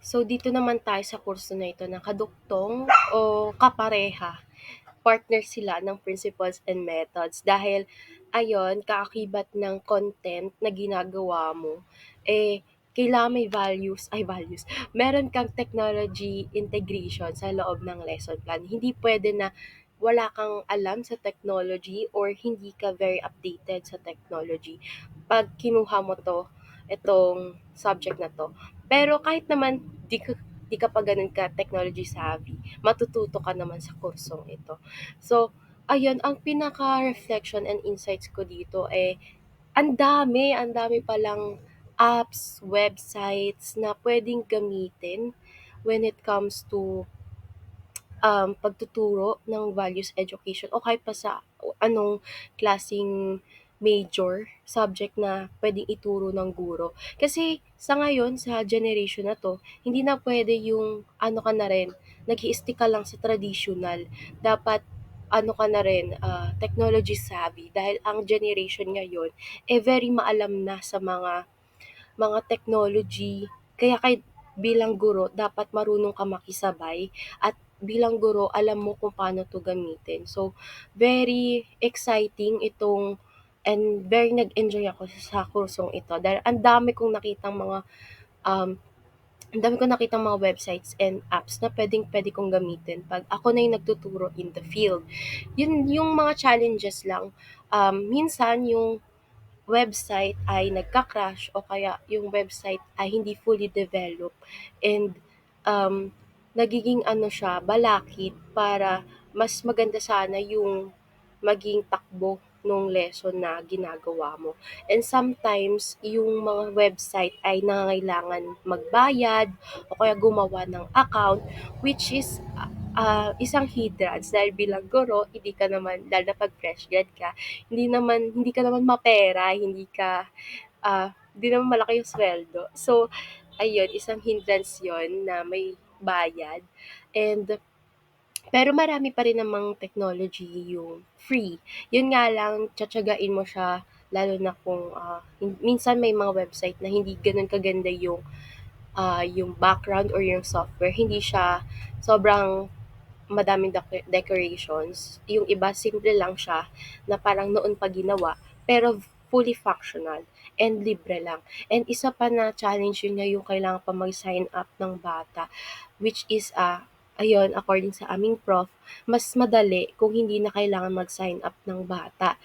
So, dito naman tayo sa kurso na ito na kaduktong o kapareha. Partner sila ng principles and methods dahil ayon kaakibat ng content na ginagawa mo, kailangan may values, meron kang technology integration sa loob ng lesson plan. Hindi pwede na wala kang alam sa technology or hindi ka very updated sa technology pag kinuha mo itong subject na to. Pero kahit naman di ka pa ganun ka technology savvy, matututo ka naman sa kursong ito. So, ayun, ang pinaka-reflection and insights ko dito ang dami palang apps, websites na pwedeng gamitin when it comes to pagtuturo ng values education o kahit pa sa anong klasing major subject na pwedeng ituro ng guro. Kasi sa ngayon, sa generation na 'to, hindi na pwede yung ano ka na rin, nag-i-stick ka lang sa traditional. Dapat ano ka na rin, technology savvy dahil ang generation ngayon, very maalam na sa mga technology. Kaya bilang guro dapat marunong ka makisabay at bilang guro alam mo kung paano 'to gamitin. So, very exciting itong and very nag-enjoy ako sa kursong ito dahil um, ang dami kong nakitang mga websites and apps na puwedeng-puwede kong gamitin 'pag ako na yung nagtuturo in the field. Yun yung mga challenges lang, minsan yung website ay nagka-crash o kaya yung website ay hindi fully developed and nagiging ano siya, balakid para mas maganda sana yung maging takbo nung lesson na ginagawa mo. And sometimes, yung mga website ay nangangailangan magbayad o kaya gumawa ng account which is isang hindrance dahil bilang guro, hindi ka naman, lalo na pag fresh grad ka, hindi ka naman mapera, hindi naman malaki yung sweldo. So, ayun, isang hindrance yon na may bayad. And, pero marami pa rin namang technology yung free. Yun nga lang, tsatsagain mo siya, lalo na kung minsan may mga website na hindi ganun kaganda yung background or yung software. Hindi siya sobrang madaming decorations. Yung iba simple lang siya na parang noon pa ginawa, pero fully functional and libre lang. And isa pa na challenge yun nga yung kailangan pa mag-sign up ng bata, which is ayun, according sa aming prof, mas madali kung hindi na kailangan mag-sign up ng bata.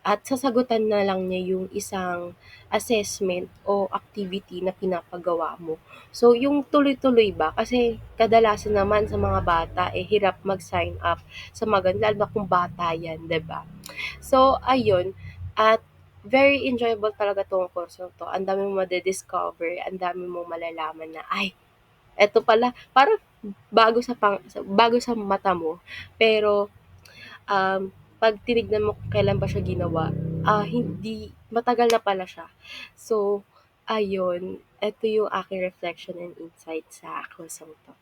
At sasagutan na lang niya yung isang assessment o activity na pinapagawa mo. So, yung tuloy-tuloy ba, kasi kadalasan naman sa mga bata, hirap mag-sign up sa mga ganun, lalo na kung bata yan, 'di ba? So, ayun, at very enjoyable talaga 'tong kursong 'to. Ang dami mong madi-discover, ang dami mong malalaman na, ay, eto pala, parang bago sa mata mo, pero, 'pag tinignan mo kung kailan ba siya ginawa, hindi matagal na pala siya. So, ayun, eto yung aking reflection and insight sa kursong 'to.